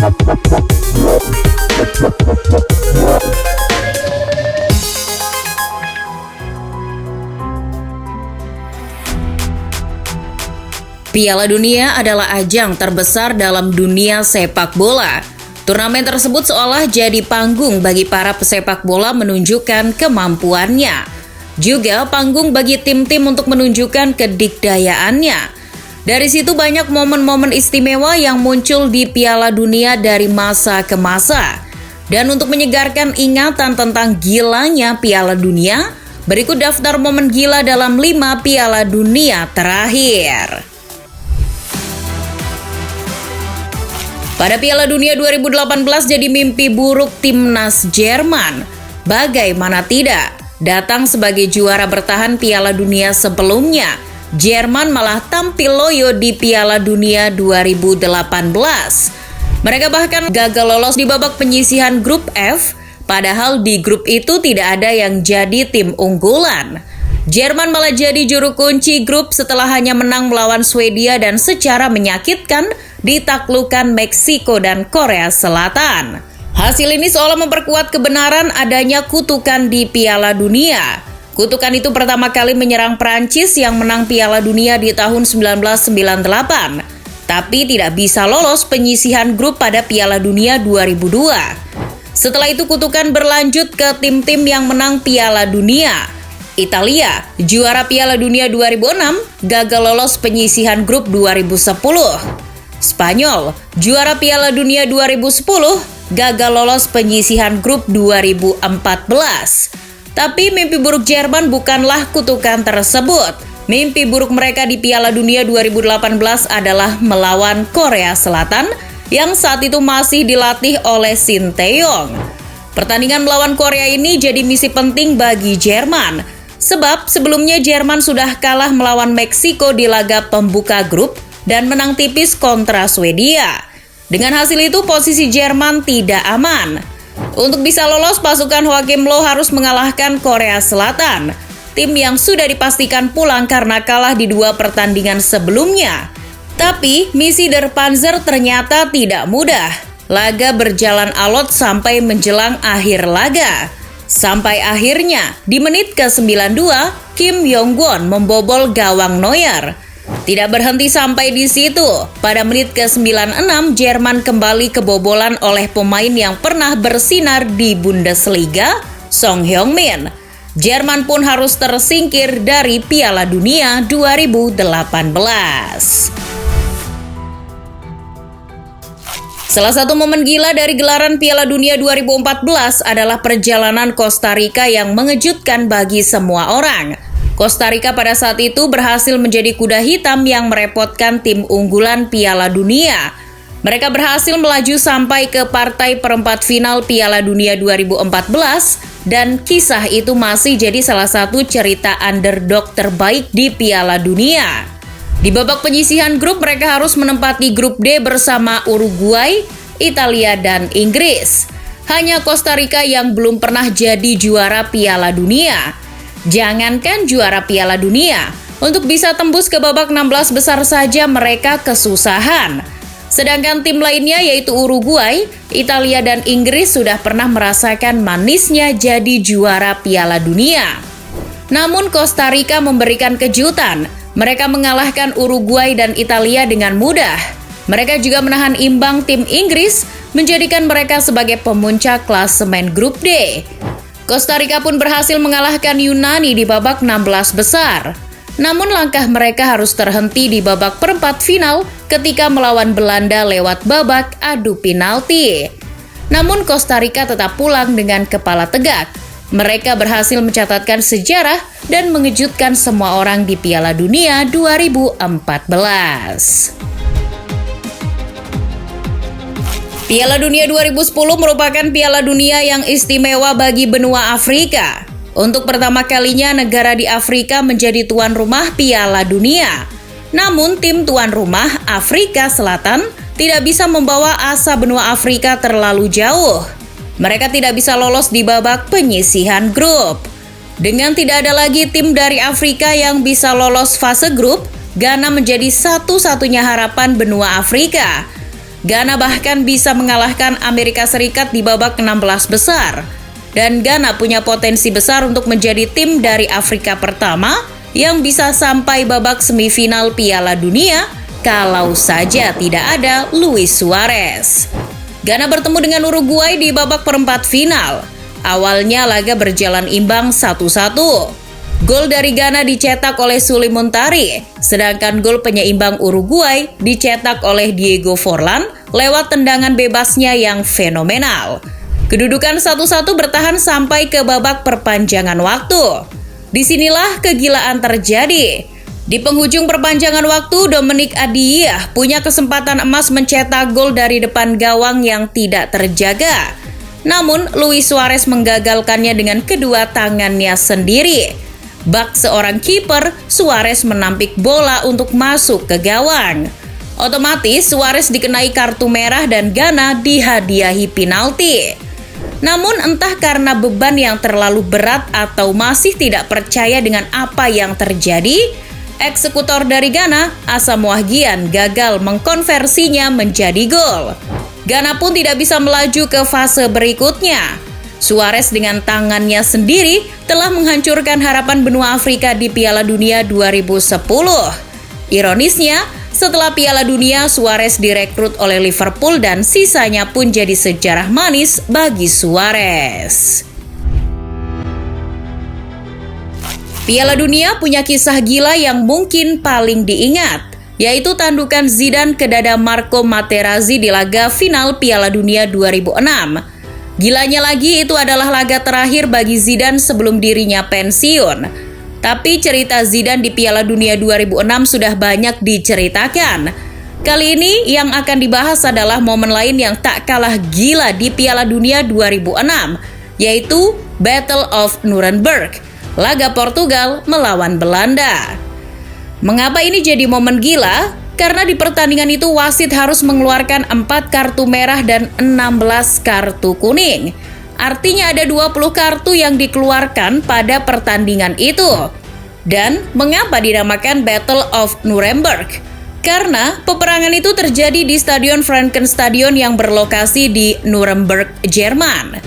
Piala Dunia adalah ajang terbesar dalam dunia sepak bola. Turnamen tersebut seolah jadi panggung bagi para pesepak bola menunjukkan kemampuannya. Juga panggung bagi tim-tim untuk menunjukkan kedikdayaannya. Dari situ banyak momen-momen istimewa yang muncul di Piala Dunia dari masa ke masa. Dan untuk menyegarkan ingatan tentang gilanya Piala Dunia, berikut daftar momen gila dalam 5 Piala Dunia terakhir. Pada Piala Dunia 2018 jadi mimpi buruk timnas Jerman. Bagaimana tidak, datang sebagai juara bertahan Piala Dunia sebelumnya, Jerman malah tampil loyo di Piala Dunia 2018. Mereka bahkan gagal lolos di babak penyisihan grup F, padahal di grup itu tidak ada yang jadi tim unggulan. Jerman malah jadi juru kunci grup setelah hanya menang melawan Swedia dan secara menyakitkan ditaklukkan Meksiko dan Korea Selatan. Hasil ini seolah memperkuat kebenaran adanya kutukan di Piala Dunia. Kutukan itu pertama kali menyerang Prancis yang menang Piala Dunia di tahun 1998, tapi tidak bisa lolos penyisihan grup pada Piala Dunia 2002. Setelah itu kutukan berlanjut ke tim-tim yang menang Piala Dunia. Italia, juara Piala Dunia 2006, gagal lolos penyisihan grup 2010. Spanyol, juara Piala Dunia 2010, gagal lolos penyisihan grup 2014. Tapi mimpi buruk Jerman bukanlah kutukan tersebut. Mimpi buruk mereka di Piala Dunia 2018 adalah melawan Korea Selatan yang saat itu masih dilatih oleh Shin Tae-yong. Pertandingan melawan Korea ini jadi misi penting bagi Jerman. Sebab sebelumnya Jerman sudah kalah melawan Meksiko di laga pembuka grup dan menang tipis kontra Swedia. Dengan hasil itu posisi Jerman tidak aman. Untuk bisa lolos, pasukan Joachim Löw harus mengalahkan Korea Selatan, tim yang sudah dipastikan pulang karena kalah di 2 pertandingan sebelumnya. Tapi misi Der Panzer ternyata tidak mudah. Laga berjalan alot sampai menjelang akhir laga. Sampai akhirnya, di menit ke-92, Kim Yong-gwon membobol gawang Neuer. Tidak berhenti sampai di situ. Pada menit ke-96, Jerman kembali kebobolan oleh pemain yang pernah bersinar di Bundesliga, Son Heung-min. Jerman pun harus tersingkir dari Piala Dunia 2018. Salah satu momen gila dari gelaran Piala Dunia 2014 adalah perjalanan Kosta Rika yang mengejutkan bagi semua orang. Kosta Rika pada saat itu berhasil menjadi kuda hitam yang merepotkan tim unggulan Piala Dunia. Mereka berhasil melaju sampai ke partai perempat final Piala Dunia 2014 dan kisah itu masih jadi salah satu cerita underdog terbaik di Piala Dunia. Di babak penyisihan grup mereka harus menempati grup D bersama Uruguay, Italia, dan Inggris. Hanya Kosta Rika yang belum pernah jadi juara Piala Dunia. Jangankan juara Piala Dunia, untuk bisa tembus ke babak 16 besar saja mereka kesusahan. Sedangkan tim lainnya yaitu Uruguay, Italia, dan Inggris sudah pernah merasakan manisnya jadi juara Piala Dunia. Namun Kosta Rika memberikan kejutan. Mereka mengalahkan Uruguay dan Italia dengan mudah. Mereka juga menahan imbang tim Inggris, menjadikan mereka sebagai pemuncak klasemen grup D. Kosta Rika pun berhasil mengalahkan Yunani di babak 16 besar. Namun langkah mereka harus terhenti di babak perempat final ketika melawan Belanda lewat babak adu penalti. Namun Kosta Rika tetap pulang dengan kepala tegak. Mereka berhasil mencatatkan sejarah dan mengejutkan semua orang di Piala Dunia 2014. Piala Dunia 2010 merupakan Piala Dunia yang istimewa bagi benua Afrika. Untuk pertama kalinya negara di Afrika menjadi tuan rumah Piala Dunia. Namun tim tuan rumah Afrika Selatan tidak bisa membawa asa benua Afrika terlalu jauh. Mereka tidak bisa lolos di babak penyisihan grup. Dengan tidak ada lagi tim dari Afrika yang bisa lolos fase grup, Ghana menjadi satu-satunya harapan benua Afrika. Ghana bahkan bisa mengalahkan Amerika Serikat di babak 16 besar. Dan Ghana punya potensi besar untuk menjadi tim dari Afrika pertama yang bisa sampai babak semifinal Piala Dunia kalau saja tidak ada Luis Suarez. Ghana bertemu dengan Uruguay di babak perempat final. Awalnya laga berjalan imbang 1-1. Gol dari Ghana dicetak oleh Sulley Muntari, sedangkan gol penyeimbang Uruguay dicetak oleh Diego Forlan lewat tendangan bebasnya yang fenomenal. Kedudukan 1-1 bertahan sampai ke babak perpanjangan waktu. Disinilah kegilaan terjadi. Di penghujung perpanjangan waktu, Dominic Adiyah punya kesempatan emas mencetak gol dari depan gawang yang tidak terjaga. Namun, Luis Suarez menggagalkannya dengan kedua tangannya sendiri. Bak seorang kiper, Suarez menampik bola untuk masuk ke gawang. Otomatis Suarez dikenai kartu merah dan Ghana dihadiahi penalti. Namun entah karena beban yang terlalu berat atau masih tidak percaya dengan apa yang terjadi, eksekutor dari Ghana, Asamoah Gyan, gagal mengkonversinya menjadi gol. Ghana pun tidak bisa melaju ke fase berikutnya. Suarez dengan tangannya sendiri telah menghancurkan harapan benua Afrika di Piala Dunia 2010. Ironisnya, setelah Piala Dunia, Suarez direkrut oleh Liverpool dan sisanya pun jadi sejarah manis bagi Suarez. Piala Dunia punya kisah gila yang mungkin paling diingat, yaitu tandukan Zidane ke dada Marco Materazzi di laga final Piala Dunia 2006. Gilanya lagi, itu adalah laga terakhir bagi Zidane sebelum dirinya pensiun. Tapi cerita Zidane di Piala Dunia 2006 sudah banyak diceritakan. Kali ini yang akan dibahas adalah momen lain yang tak kalah gila di Piala Dunia 2006, yaitu Battle of Nuremberg, laga Portugal melawan Belanda. Mengapa ini jadi momen gila? Karena di pertandingan itu wasit harus mengeluarkan 4 kartu merah dan 16 kartu kuning. Artinya ada 20 kartu yang dikeluarkan pada pertandingan itu. Dan mengapa dinamakan Battle of Nuremberg? Karena peperangan itu terjadi di Stadion Frankenstadion yang berlokasi di Nuremberg, Jerman.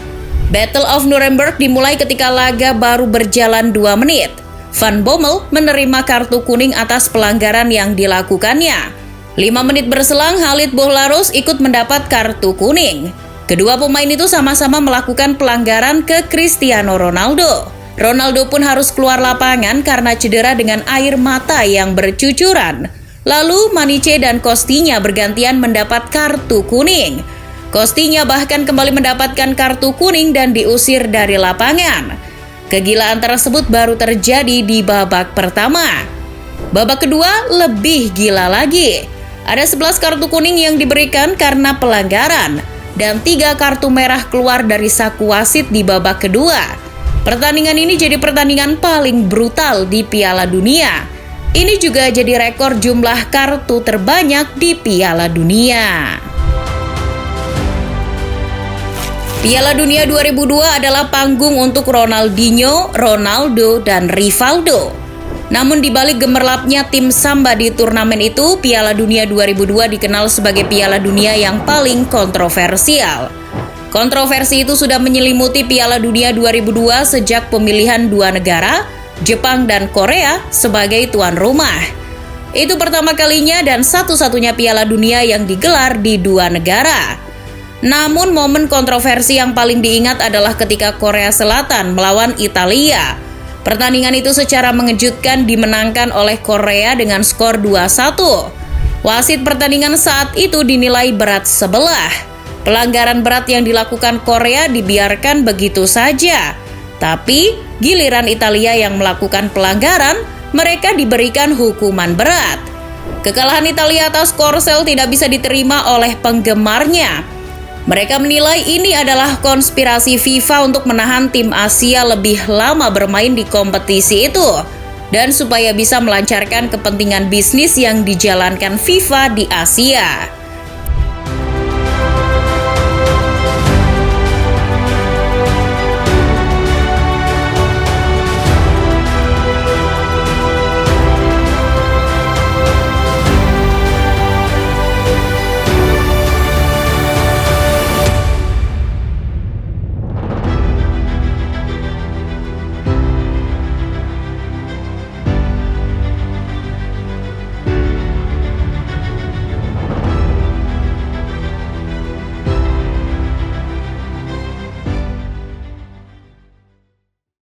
Battle of Nuremberg dimulai ketika laga baru berjalan 2 menit. Van Bommel menerima kartu kuning atas pelanggaran yang dilakukannya. 5 menit berselang, Khalid Bohlaros ikut mendapat kartu kuning. Kedua pemain itu sama-sama melakukan pelanggaran ke Cristiano Ronaldo. Ronaldo pun harus keluar lapangan karena cedera dengan air mata yang bercucuran. Lalu Maniche dan Costinha bergantian mendapat kartu kuning. Costinha bahkan kembali mendapatkan kartu kuning dan diusir dari lapangan. Kegilaan tersebut baru terjadi di babak pertama. Babak kedua lebih gila lagi. Ada 11 kartu kuning yang diberikan karena pelanggaran dan 3 kartu merah keluar dari saku wasit di babak kedua. Pertandingan ini jadi pertandingan paling brutal di Piala Dunia. Ini juga jadi rekor jumlah kartu terbanyak di Piala Dunia. Piala Dunia 2002 adalah panggung untuk Ronaldinho, Ronaldo, dan Rivaldo. Namun di balik gemerlapnya tim Samba di turnamen itu, Piala Dunia 2002 dikenal sebagai Piala Dunia yang paling kontroversial. Kontroversi itu sudah menyelimuti Piala Dunia 2002 sejak pemilihan 2 negara, Jepang dan Korea, sebagai tuan rumah. Itu pertama kalinya dan satu-satunya Piala Dunia yang digelar di 2 negara. Namun momen kontroversi yang paling diingat adalah ketika Korea Selatan melawan Italia. Pertandingan itu secara mengejutkan dimenangkan oleh Korea dengan skor 2-1. Wasit pertandingan saat itu dinilai berat sebelah. Pelanggaran berat yang dilakukan Korea dibiarkan begitu saja. Tapi giliran Italia yang melakukan pelanggaran, mereka diberikan hukuman berat. Kekalahan Italia atas Korsel tidak bisa diterima oleh penggemarnya. Mereka menilai ini adalah konspirasi FIFA untuk menahan tim Asia lebih lama bermain di kompetisi itu dan supaya bisa melancarkan kepentingan bisnis yang dijalankan FIFA di Asia.